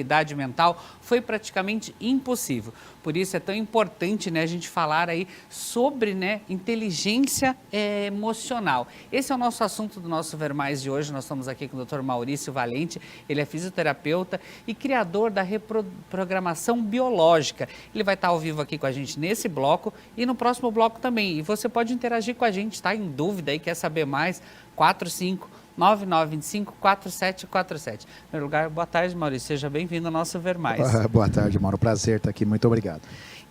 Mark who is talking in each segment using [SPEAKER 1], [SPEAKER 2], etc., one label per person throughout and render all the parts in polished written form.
[SPEAKER 1] idade mental foi praticamente impossível. Por isso é tão importante, né, a gente falar aí sobre, né, inteligência emocional. Esse é o nosso assunto do nosso Ver Mais de hoje. Nós estamos aqui com o Dr. Maurício Valente. Ele é fisioterapeuta e criador da reprogramação biológica. Ele vai estar ao vivo aqui com a gente nesse bloco e no próximo bloco também. E você pode interagir com a gente, está em dúvida e quer saber mais? 4599254747. Em primeiro lugar, boa tarde, Maurício. Seja bem-vindo ao nosso Ver Mais.
[SPEAKER 2] Boa tarde, Mauro. Prazer estar aqui. Muito obrigado.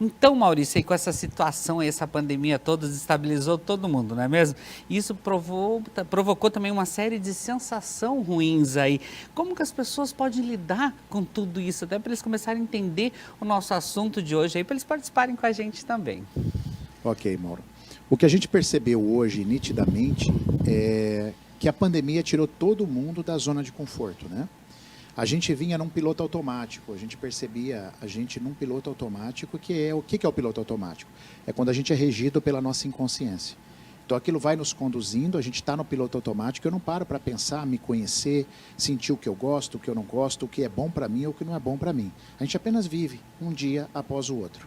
[SPEAKER 1] Então, Maurício, aí com essa situação, essa pandemia toda, desestabilizou todo mundo, não é mesmo? Isso provocou também uma série de sensações ruins aí. Como que as pessoas podem lidar com tudo isso? Até para eles começarem a entender o nosso assunto de hoje aí, para eles participarem com a gente também.
[SPEAKER 2] Ok, Mauro. O que a gente percebeu hoje, nitidamente, é que a pandemia tirou todo mundo da zona de conforto, né? A gente vinha num piloto automático, a gente percebia a gente num piloto automático, que é o que é o piloto automático? É quando a gente é regido pela nossa inconsciência. Então aquilo vai nos conduzindo, a gente está no piloto automático, eu não paro para pensar, me conhecer, sentir o que eu gosto, o que eu não gosto, o que é bom para mim ou o que não é bom para mim. A gente apenas vive um dia após o outro.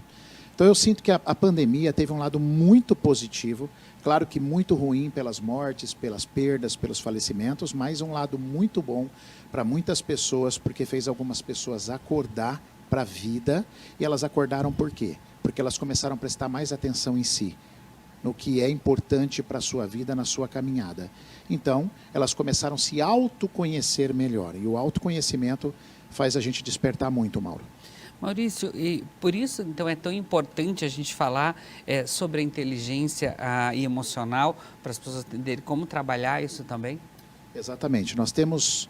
[SPEAKER 2] Então eu sinto que a pandemia teve um lado muito positivo, claro que muito ruim pelas mortes, pelas perdas, pelos falecimentos, mas um lado muito bom para muitas pessoas, porque fez algumas pessoas acordar para a vida. E elas acordaram por quê? Porque elas começaram a prestar mais atenção em si, no que é importante para a sua vida, na sua caminhada. Então, elas começaram a se autoconhecer melhor, e o autoconhecimento faz a gente despertar muito, Mauro.
[SPEAKER 1] Maurício, e por isso então é tão importante a gente falar sobre a inteligência e emocional, para as pessoas entenderem como trabalhar isso também?
[SPEAKER 2] Exatamente. Nós temos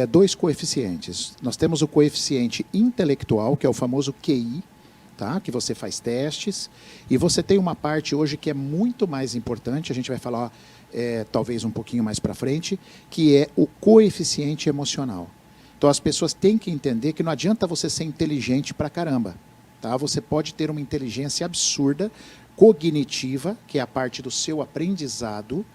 [SPEAKER 2] dois coeficientes. Nós temos o coeficiente intelectual, que é o famoso QI, tá? Que você faz testes, e você tem uma parte hoje que é muito mais importante, a gente vai falar talvez um pouquinho mais para frente, que é o coeficiente emocional. Então as pessoas têm que entender que não adianta você ser inteligente pra caramba, tá? Você pode ter uma inteligência absurda, cognitiva, que é a parte do seu aprendizado,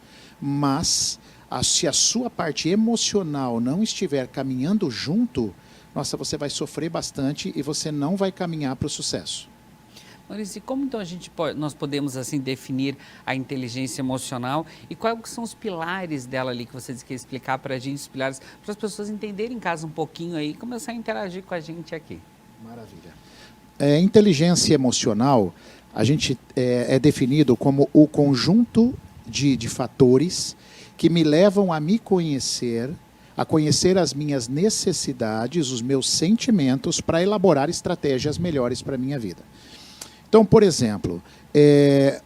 [SPEAKER 2] mas se a sua parte emocional não estiver caminhando junto, nossa, você vai sofrer bastante e você não vai caminhar para o sucesso.
[SPEAKER 1] Maurício, e como então nós podemos assim definir a inteligência emocional e quais são os pilares dela ali que você quer explicar para a gente, os pilares, para as pessoas entenderem em casa um pouquinho aí e começar a interagir com a gente aqui.
[SPEAKER 2] Maravilha. Inteligência emocional, a gente é definido como o conjunto de fatores que me levam a me conhecer, a conhecer as minhas necessidades, os meus sentimentos, para elaborar estratégias melhores para a minha vida. Então, por exemplo,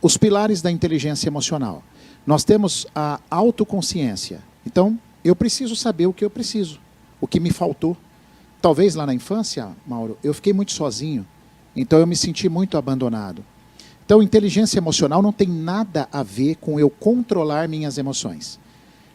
[SPEAKER 2] os pilares da inteligência emocional. Nós temos a autoconsciência. Então, eu preciso saber o que eu preciso, o que me faltou. Talvez lá na infância, Mauro, eu fiquei muito sozinho, então eu me senti muito abandonado. Então, inteligência emocional não tem nada a ver com eu controlar minhas emoções.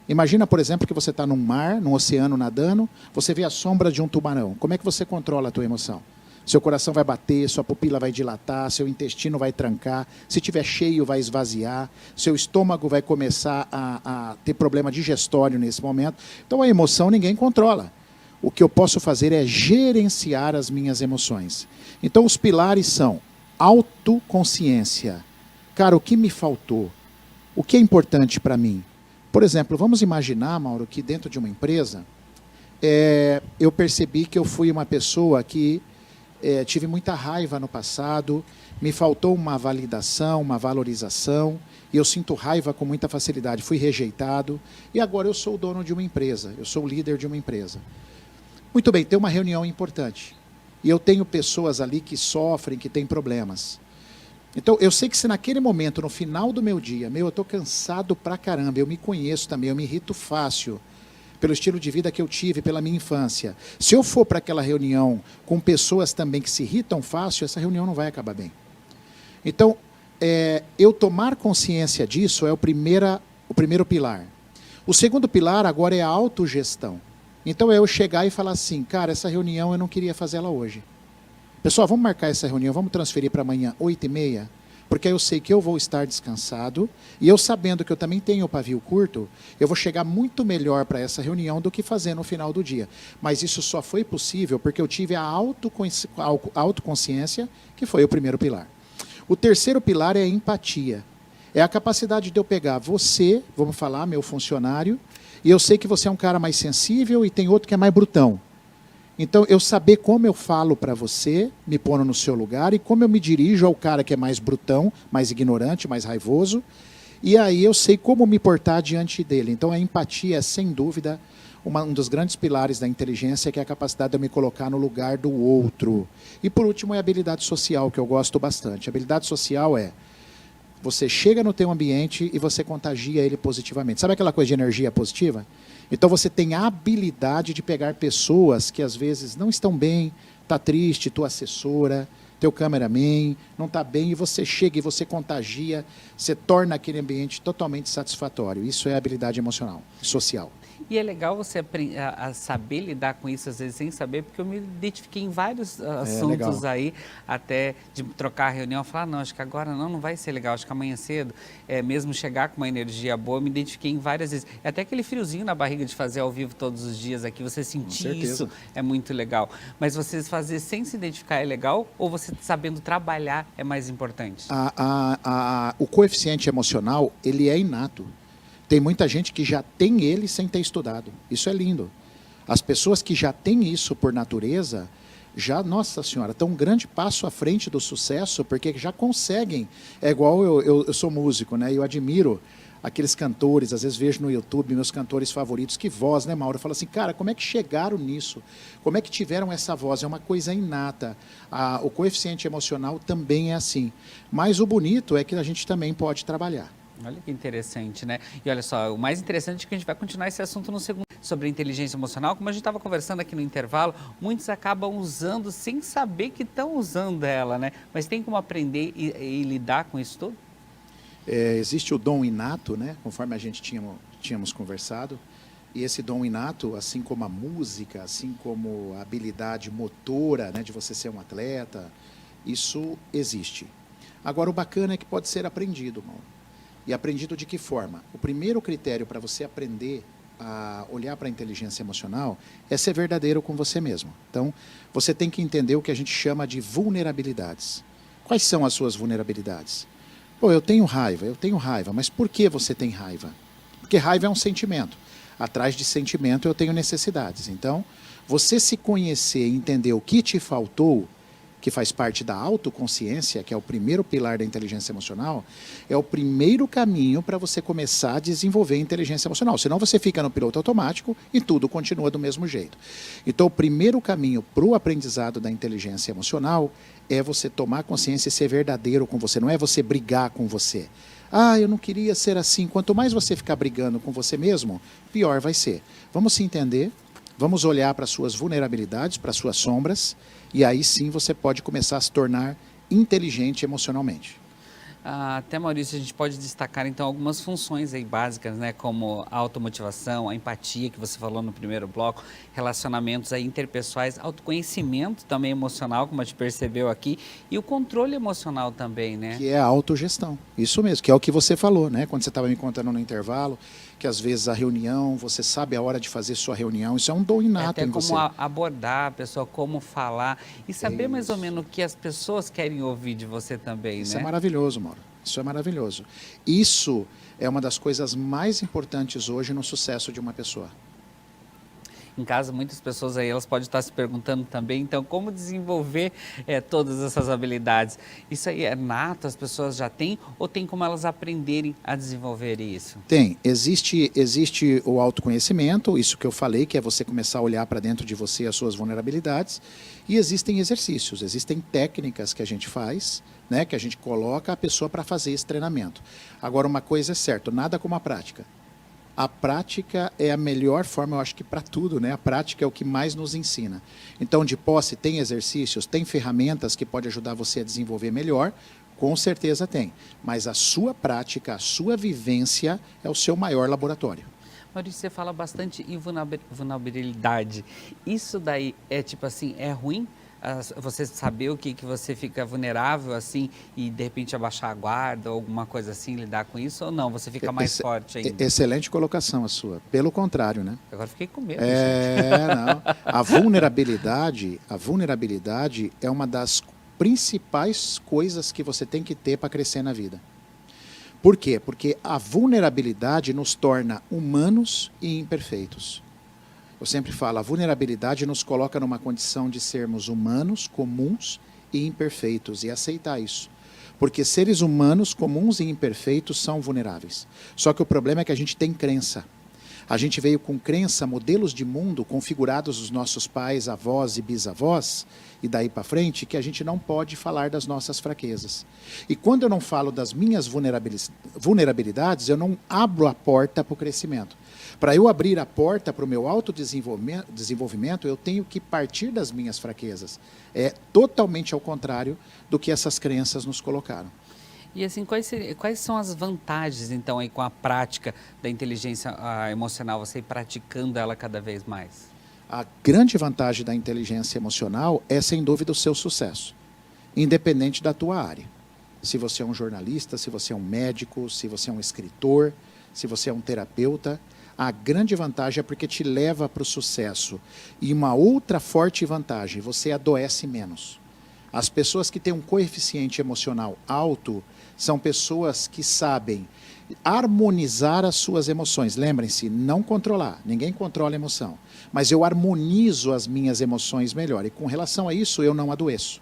[SPEAKER 2] Imagina, por exemplo, que você está num mar, num oceano nadando, você vê a sombra de um tubarão. Como é que você controla a tua emoção? Seu coração vai bater, sua pupila vai dilatar, seu intestino vai trancar, se tiver cheio vai esvaziar, seu estômago vai começar a ter problema digestório nesse momento. Então a emoção ninguém controla. O que eu posso fazer é gerenciar as minhas emoções. Então os pilares são autoconsciência. Cara, o que me faltou? O que é importante para mim? Por exemplo, vamos imaginar, Mauro, que dentro de uma empresa, eu percebi que eu fui uma pessoa que tive muita raiva no passado, me faltou uma validação, uma valorização, e eu sinto raiva com muita facilidade, fui rejeitado, e agora eu sou o dono de uma empresa, eu sou o líder de uma empresa. Muito bem, tem uma reunião importante, e eu tenho pessoas ali que sofrem, que têm problemas. Então, eu sei que se naquele momento, no final do meu dia, eu estou cansado pra caramba, eu me conheço também, eu me irrito fácil, pelo estilo de vida que eu tive, pela minha infância. Se eu for para aquela reunião com pessoas também que se irritam fácil, essa reunião não vai acabar bem. Então, eu tomar consciência disso é o primeiro pilar. O segundo pilar agora é a autogestão. Então, é eu chegar e falar assim, cara, essa reunião eu não queria fazer ela hoje. Pessoal, vamos marcar essa reunião, vamos transferir para amanhã, 8h30? Porque aí eu sei que eu vou estar descansado e eu sabendo que eu também tenho o pavio curto, eu vou chegar muito melhor para essa reunião do que fazer no final do dia. Mas isso só foi possível porque eu tive a autoconsciência, que foi o primeiro pilar. O terceiro pilar é a empatia. É a capacidade de eu pegar você, vamos falar, meu funcionário, e eu sei que você é um cara mais sensível e tem outro que é mais brutão. Então, eu saber como eu falo para você, me pondo no seu lugar, e como eu me dirijo ao cara que é mais brutão, mais ignorante, mais raivoso, e aí eu sei como me portar diante dele. Então, a empatia é, sem dúvida, um dos grandes pilares da inteligência, que é a capacidade de eu me colocar no lugar do outro. E, por último, é a habilidade social, que eu gosto bastante. A habilidade social é, você chega no teu ambiente e você contagia ele positivamente. Sabe aquela coisa de energia positiva? Então você tem a habilidade de pegar pessoas que às vezes não estão bem, está triste, tua assessora, teu cameraman, não está bem, e você chega e você contagia, você torna aquele ambiente totalmente satisfatório. Isso é habilidade emocional, social.
[SPEAKER 1] E é legal você a saber lidar com isso, às vezes, sem saber, porque eu me identifiquei em vários assuntos aí, até de trocar a reunião, falar, não, acho que agora não vai ser legal, acho que amanhã cedo, mesmo chegar com uma energia boa, eu me identifiquei em várias vezes. É até aquele friozinho na barriga de fazer ao vivo todos os dias aqui, você sentir isso é muito legal. Mas você fazer sem se identificar é legal, ou você sabendo trabalhar é mais importante?
[SPEAKER 2] O coeficiente emocional, ele é inato. Tem muita gente que já tem ele sem ter estudado. Isso é lindo. As pessoas que já têm isso por natureza, já, nossa senhora, estão um grande passo à frente do sucesso, porque já conseguem. É igual eu sou músico, né? Eu admiro aqueles cantores, às vezes vejo no YouTube meus cantores favoritos, que voz, né, Mauro? Eu falo assim, cara, como é que chegaram nisso? Como é que tiveram essa voz? É uma coisa inata. O coeficiente emocional também é assim. Mas o bonito é que a gente também pode trabalhar.
[SPEAKER 1] Olha que interessante, né? E olha só, o mais interessante é que a gente vai continuar esse assunto no segundo, sobre inteligência emocional. Como a gente estava conversando aqui no intervalo, muitos acabam usando sem saber que estão usando ela, né? Mas tem como aprender e lidar com isso tudo?
[SPEAKER 2] Existe o dom inato, né? Conforme a gente tínhamos conversado. E esse dom inato, assim como a música, assim como a habilidade motora, né, de você ser um atleta, isso existe. Agora, o bacana é que pode ser aprendido, Mauro. E aprendido de que forma? O primeiro critério para você aprender a olhar para a inteligência emocional é ser verdadeiro com você mesmo. Então, você tem que entender o que a gente chama de vulnerabilidades. Quais são as suas vulnerabilidades? Pô, eu tenho raiva, mas por que você tem raiva? Porque raiva é um sentimento. Atrás de sentimento eu tenho necessidades. Então, você se conhecer e entender o que te faltou, que faz parte da autoconsciência, que é o primeiro pilar da inteligência emocional, é o primeiro caminho para você começar a desenvolver a inteligência emocional. Senão você fica no piloto automático e tudo continua do mesmo jeito. Então, o primeiro caminho para o aprendizado da inteligência emocional é você tomar consciência e ser verdadeiro com você. Não é você brigar com você. Ah, eu não queria ser assim. Quanto mais você ficar brigando com você mesmo, pior vai ser. Vamos se entender, vamos olhar para as suas vulnerabilidades, para as suas sombras, e aí sim você pode começar a se tornar inteligente emocionalmente.
[SPEAKER 1] Até, Maurício, a gente pode destacar então algumas funções aí básicas, né, como a automotivação, a empatia que você falou no primeiro bloco, relacionamentos aí interpessoais, autoconhecimento também emocional, como a gente percebeu aqui, e o controle emocional também, né?
[SPEAKER 2] Que é a autogestão, isso mesmo, que é o que você falou, né, quando você estava me contando no intervalo, que às vezes a reunião, você sabe a hora de fazer sua reunião, isso é um dom inato em você.
[SPEAKER 1] Até como abordar a pessoa, como falar e saber mais ou menos o que as pessoas querem ouvir de você também,
[SPEAKER 2] Isso
[SPEAKER 1] né?
[SPEAKER 2] é maravilhoso, Mauro. Isso é maravilhoso. Isso é uma das coisas mais importantes hoje no sucesso de uma pessoa.
[SPEAKER 1] Em casa, muitas pessoas aí, elas podem estar se perguntando também, então, como desenvolver todas essas habilidades? Isso aí é nato, as pessoas já têm, ou tem como elas aprenderem a desenvolver isso?
[SPEAKER 2] Tem. Existe o autoconhecimento, isso que eu falei, que é você começar a olhar para dentro de você as suas vulnerabilidades, e existem exercícios, existem técnicas que a gente faz, né, que a gente coloca a pessoa para fazer esse treinamento. Agora, uma coisa é certa, nada como a prática. A prática é a melhor forma, eu acho que para tudo, né? A prática é o que mais nos ensina. Então, de posse, tem exercícios, tem ferramentas que podem ajudar você a desenvolver melhor, com certeza tem. Mas a sua prática, a sua vivência é o seu maior laboratório.
[SPEAKER 1] Maurício, você fala bastante em vulnerabilidade. Isso daí é tipo assim, é ruim? Você saber o que você fica vulnerável assim e de repente abaixar a guarda ou alguma coisa assim, lidar com isso ou não? Você fica mais forte ainda?
[SPEAKER 2] Excelente colocação a sua. Pelo contrário, né?
[SPEAKER 1] Agora fiquei com medo, gente.
[SPEAKER 2] Não. A vulnerabilidade é uma das principais coisas que você tem que ter para crescer na vida. Por quê? Porque a vulnerabilidade nos torna humanos e imperfeitos. Eu sempre falo, a vulnerabilidade nos coloca numa condição de sermos humanos, comuns e imperfeitos, e aceitar isso. Porque seres humanos, comuns e imperfeitos, são vulneráveis. Só que o problema é que a gente tem crença. A gente veio com crença, modelos de mundo configurados dos nossos pais, avós e bisavós, e daí para frente, que a gente não pode falar das nossas fraquezas. E quando eu não falo das minhas vulnerabilidades, eu não abro a porta para o crescimento. Para eu abrir a porta para o meu autodesenvolvimento, eu tenho que partir das minhas fraquezas. É totalmente ao contrário do que essas crenças nos colocaram.
[SPEAKER 1] E assim, quais são as vantagens, então, aí com a prática da inteligência emocional, você ir praticando ela cada vez mais?
[SPEAKER 2] A grande vantagem da inteligência emocional é, sem dúvida, o seu sucesso, independente da tua área. Se você é um jornalista, se você é um médico, se você é um escritor, se você é um terapeuta, a grande vantagem é porque te leva para o sucesso. E uma outra forte vantagem, você adoece menos. As pessoas que têm um coeficiente emocional alto são pessoas que sabem harmonizar as suas emoções. Lembrem-se, não controlar. Ninguém controla a emoção. Mas eu harmonizo as minhas emoções melhor. E com relação a isso, eu não adoeço.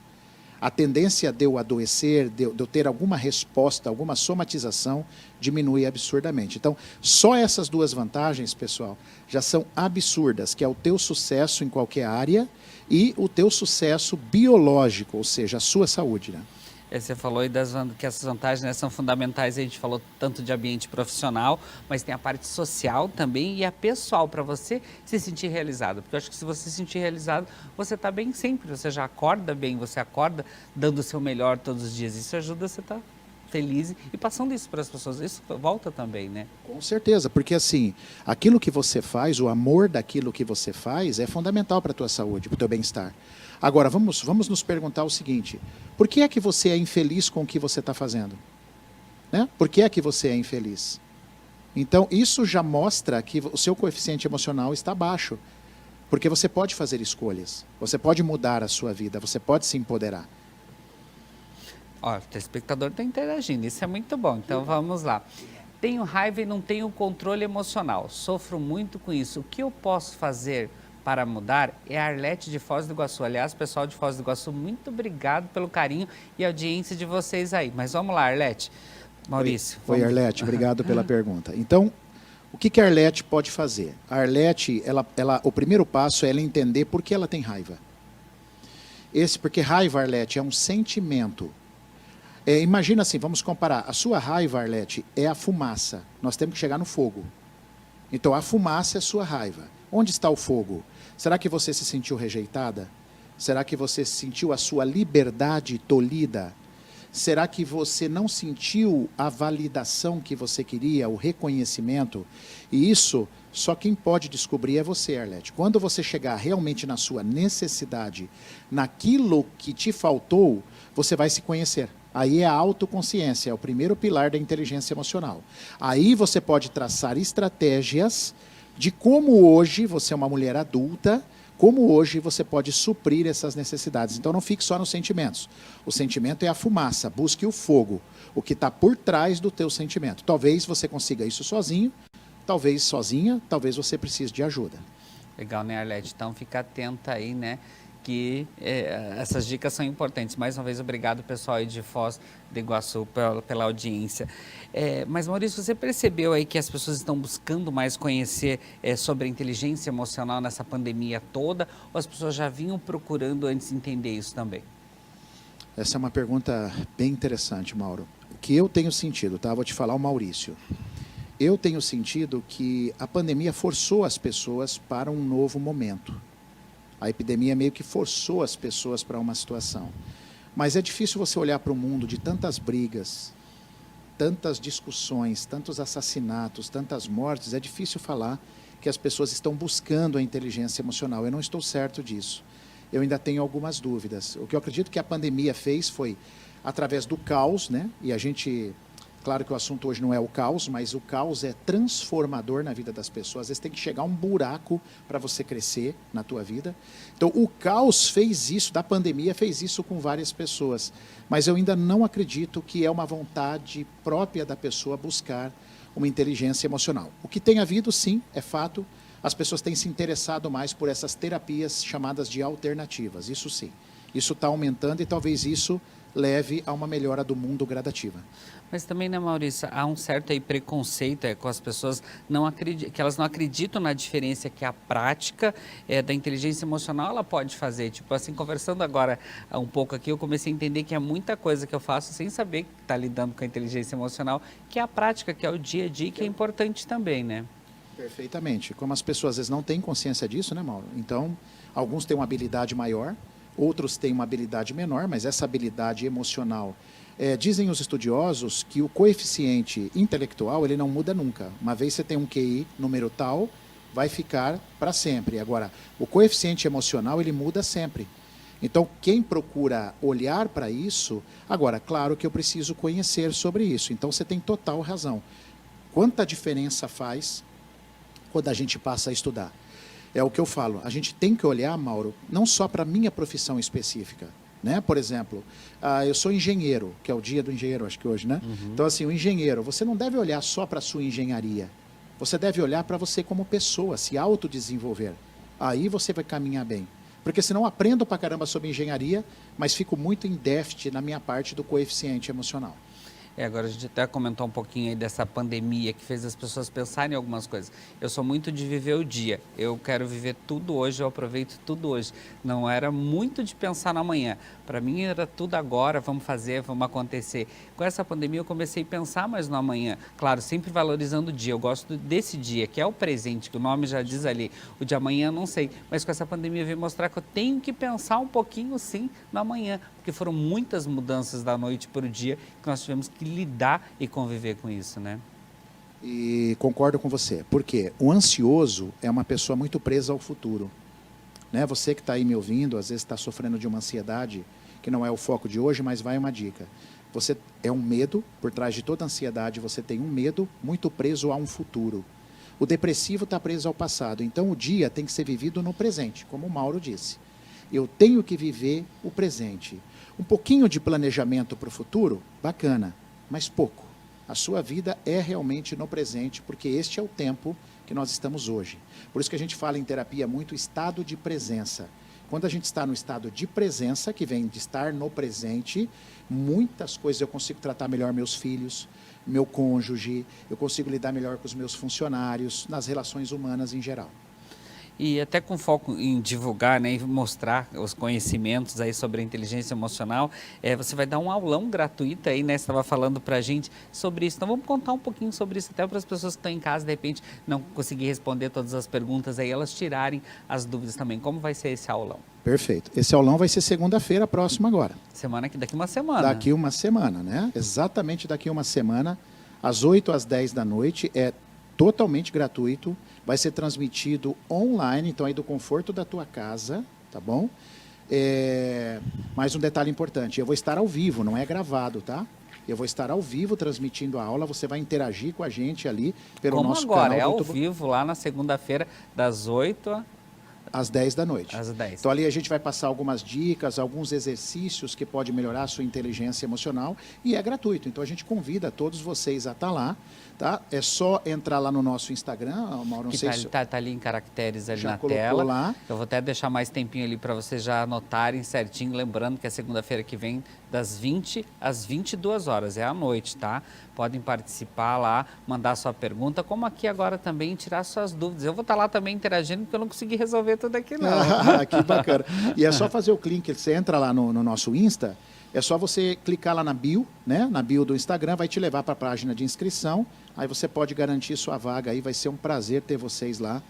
[SPEAKER 2] A tendência de eu adoecer, de eu ter alguma resposta, alguma somatização, diminui absurdamente. Então, só essas duas vantagens, pessoal, já são absurdas, que é o teu sucesso em qualquer área e o teu sucesso biológico, ou seja, a sua saúde, né?
[SPEAKER 1] Você falou aí que essas vantagens, né, são fundamentais, a gente falou tanto de ambiente profissional, mas tem a parte social também e a pessoal, para você se sentir realizado. Porque eu acho que se você se sentir realizado, você está bem sempre, você já acorda bem, você acorda dando o seu melhor todos os dias. Isso ajuda você a estar feliz e passando isso para as pessoas. Isso volta também, né?
[SPEAKER 2] Com certeza, porque assim, aquilo que você faz, o amor daquilo que você faz é fundamental para a tua saúde, para o teu bem-estar. Agora, vamos nos perguntar o seguinte, por que é que você é infeliz com o que você está fazendo? Né? Por que é que você é infeliz? Então, isso já mostra que o seu coeficiente emocional está baixo, porque você pode fazer escolhas, você pode mudar a sua vida, você pode se empoderar.
[SPEAKER 1] Ó, o telespectador está interagindo, isso é muito bom, então vamos lá. Tenho raiva e não tenho controle emocional, sofro muito com isso, o que eu posso fazer para mudar? É a Arlete de Foz do Iguaçu. Aliás, pessoal de Foz do Iguaçu, muito obrigado pelo carinho e audiência de vocês aí. Mas vamos lá, Arlete. Maurício.
[SPEAKER 2] Oi, Arlete, obrigado pela pergunta. Então, o que a Arlete pode fazer? A Arlete, o primeiro passo é ela entender por que ela tem raiva. Porque raiva, Arlete, é um sentimento. Imagina assim, vamos comparar. A sua raiva, Arlete, é a fumaça. Nós temos que chegar no fogo. Então, a fumaça é a sua raiva. Onde está o fogo? Será que você se sentiu rejeitada? Será que você sentiu a sua liberdade tolhida? Será que você não sentiu a validação que você queria, o reconhecimento? E isso, só quem pode descobrir é você, Arlete. Quando você chegar realmente na sua necessidade, naquilo que te faltou, você vai se conhecer. Aí é a autoconsciência, é o primeiro pilar da inteligência emocional. Aí você pode traçar estratégias de como hoje você é uma mulher adulta, como hoje você pode suprir essas necessidades. Então não fique só nos sentimentos. O sentimento é a fumaça, busque o fogo, o que está por trás do teu sentimento. Talvez você consiga isso sozinho, talvez sozinha, talvez você precise de ajuda.
[SPEAKER 1] Legal, né, Arlete? Então fica atenta aí, né? Que essas dicas são importantes. Mais uma vez, obrigado, pessoal aí de Foz do Iguaçu, pela audiência. Mas, Maurício, você percebeu aí que as pessoas estão buscando mais conhecer sobre a inteligência emocional nessa pandemia toda, ou as pessoas já vinham procurando antes entender isso também?
[SPEAKER 2] Essa é uma pergunta bem interessante, Mauro. O que eu tenho sentido, tá? Vou te falar o Maurício. Eu tenho sentido que a pandemia forçou as pessoas para um novo momento. A epidemia meio que forçou as pessoas para uma situação. Mas é difícil você olhar para o mundo de tantas brigas, tantas discussões, tantos assassinatos, tantas mortes, é difícil falar que as pessoas estão buscando a inteligência emocional. Eu não estou certo disso. Eu ainda tenho algumas dúvidas. O que eu acredito que a pandemia fez foi, através do caos, né? E a gente, claro que o assunto hoje não é o caos, mas o caos é transformador na vida das pessoas. Às vezes tem que chegar um buraco para você crescer na tua vida. Então, o caos fez isso, da pandemia, fez isso com várias pessoas. Mas eu ainda não acredito que é uma vontade própria da pessoa buscar uma inteligência emocional. O que tem havido, sim, é fato, as pessoas têm se interessado mais por essas terapias chamadas de alternativas. Isso sim. Isso está aumentando e talvez isso leve a uma melhora do mundo gradativa.
[SPEAKER 1] Mas também, né, Maurício, há um certo aí preconceito com as pessoas que elas não acreditam na diferença que a prática da inteligência emocional ela pode fazer. Tipo assim, conversando agora um pouco aqui, eu comecei a entender que é muita coisa que eu faço sem saber que está lidando com a inteligência emocional, que é a prática, que é o dia a dia, que é importante também, né?
[SPEAKER 2] Perfeitamente. Como as pessoas às vezes não têm consciência disso, né, Mauro? Então, alguns têm uma habilidade maior, outros têm uma habilidade menor, mas essa habilidade emocional, dizem os estudiosos que o coeficiente intelectual ele não muda nunca. Uma vez você tem um QI número tal, vai ficar para sempre. Agora, o coeficiente emocional ele muda sempre. Então, quem procura olhar para isso, agora, claro que eu preciso conhecer sobre isso. Então, você tem total razão. Quanta diferença faz quando a gente passa a estudar? É o que eu falo, a gente tem que olhar, Mauro, não só para a minha profissão específica, né? Por exemplo, eu sou engenheiro, que é o dia do engenheiro, acho que hoje, né?
[SPEAKER 1] Uhum.
[SPEAKER 2] Então, assim, o engenheiro, você não deve olhar só para a sua engenharia, você deve olhar para você como pessoa, se autodesenvolver. Aí você vai caminhar bem. Porque senão eu aprendo pra caramba sobre engenharia, mas fico muito em déficit na minha parte do coeficiente emocional.
[SPEAKER 1] Agora a gente até comentou um pouquinho aí dessa pandemia que fez as pessoas pensarem em algumas coisas. Eu sou muito de viver o dia. Eu quero viver tudo hoje, eu aproveito tudo hoje. Não era muito de pensar no amanhã. Para mim era tudo agora, vamos fazer, vamos acontecer. Com essa pandemia eu comecei a pensar mais no amanhã. Claro, sempre valorizando o dia. Eu gosto desse dia, que é o presente, que o nome já diz ali. O de amanhã eu não sei. Mas com essa pandemia veio mostrar que eu tenho que pensar um pouquinho sim no amanhã. Porque foram muitas mudanças da noite para o dia que nós tivemos que lidar e conviver com isso, né?
[SPEAKER 2] E concordo com você, porque o ansioso é uma pessoa muito presa ao futuro. Né? Você que está aí me ouvindo, às vezes está sofrendo de uma ansiedade, que não é o foco de hoje, mas vai uma dica. Você é um medo, por trás de toda ansiedade, você tem um medo muito preso a um futuro. O depressivo está preso ao passado, então o dia tem que ser vivido no presente, como o Mauro disse. Eu tenho que viver o presente. Um pouquinho de planejamento para o futuro, bacana, mas pouco. A sua vida é realmente no presente, porque este é o tempo que nós estamos hoje. Por isso que a gente fala em terapia muito estado de presença. Quando a gente está no estado de presença, que vem de estar no presente, muitas coisas eu consigo tratar melhor meus filhos, meu cônjuge, eu consigo lidar melhor com os meus funcionários, nas relações humanas em geral.
[SPEAKER 1] E até com foco em divulgar, né, e mostrar os conhecimentos aí sobre a inteligência emocional, você vai dar um aulão gratuito aí, né? Você estava falando para a gente sobre isso. Então vamos contar um pouquinho sobre isso, até para as pessoas que estão em casa, de repente não conseguir responder todas as perguntas aí, elas tirarem as dúvidas também. Como vai ser esse aulão?
[SPEAKER 2] Perfeito. Esse aulão vai ser segunda-feira próxima agora.
[SPEAKER 1] Daqui uma semana.
[SPEAKER 2] Daqui uma semana, né? Exatamente daqui uma semana, às 8 às 10 da noite, é totalmente gratuito, vai ser transmitido online, então aí do conforto da tua casa, tá bom? Mais um detalhe importante, eu vou estar ao vivo, não é gravado, tá? Eu vou estar ao vivo transmitindo a aula, você vai interagir com a gente ali pelo nosso
[SPEAKER 1] agora?
[SPEAKER 2] canal.
[SPEAKER 1] É ao vivo lá na segunda-feira, das 8
[SPEAKER 2] às 10 da noite.
[SPEAKER 1] Às 10.
[SPEAKER 2] Então ali a gente vai passar algumas dicas, alguns exercícios que pode melhorar a sua inteligência emocional e é gratuito. Então a gente convida todos vocês a estar lá, tá? É só entrar lá no nosso Instagram, Mauro, não sei se...
[SPEAKER 1] Tá ali em caracteres ali
[SPEAKER 2] já
[SPEAKER 1] na
[SPEAKER 2] colocou
[SPEAKER 1] tela.
[SPEAKER 2] Lá.
[SPEAKER 1] Eu vou até deixar mais tempinho ali para vocês já anotarem certinho, lembrando que é segunda-feira que vem, das 20 às 22 horas, é à noite, tá? Podem participar lá, mandar sua pergunta, como aqui agora também, tirar suas dúvidas. Eu vou estar lá também interagindo, porque eu não consegui resolver tudo aqui não.
[SPEAKER 2] Que bacana. E é só fazer o clique, você entra lá no nosso Insta, é só você clicar lá na bio, né? Na bio do Instagram, vai te levar para a página de inscrição, aí você pode garantir sua vaga aí, vai ser um prazer ter vocês lá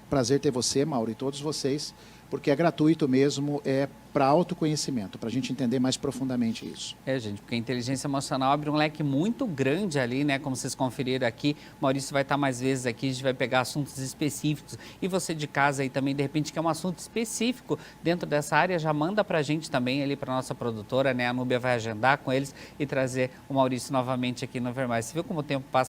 [SPEAKER 2] prazer ter você, Mauro, e todos vocês, porque é gratuito mesmo, é para autoconhecimento, para a gente entender mais profundamente isso.
[SPEAKER 1] Gente, porque a inteligência emocional abre um leque muito grande ali, né? Como vocês conferiram aqui, o Maurício vai estar mais vezes aqui, a gente vai pegar assuntos específicos. E você de casa aí também, de repente, quer um assunto específico dentro dessa área, já manda para a gente também ali, para nossa produtora, né? A Núbia vai agendar com eles e trazer o Maurício novamente aqui no Ver Mais. Você viu como o tempo passa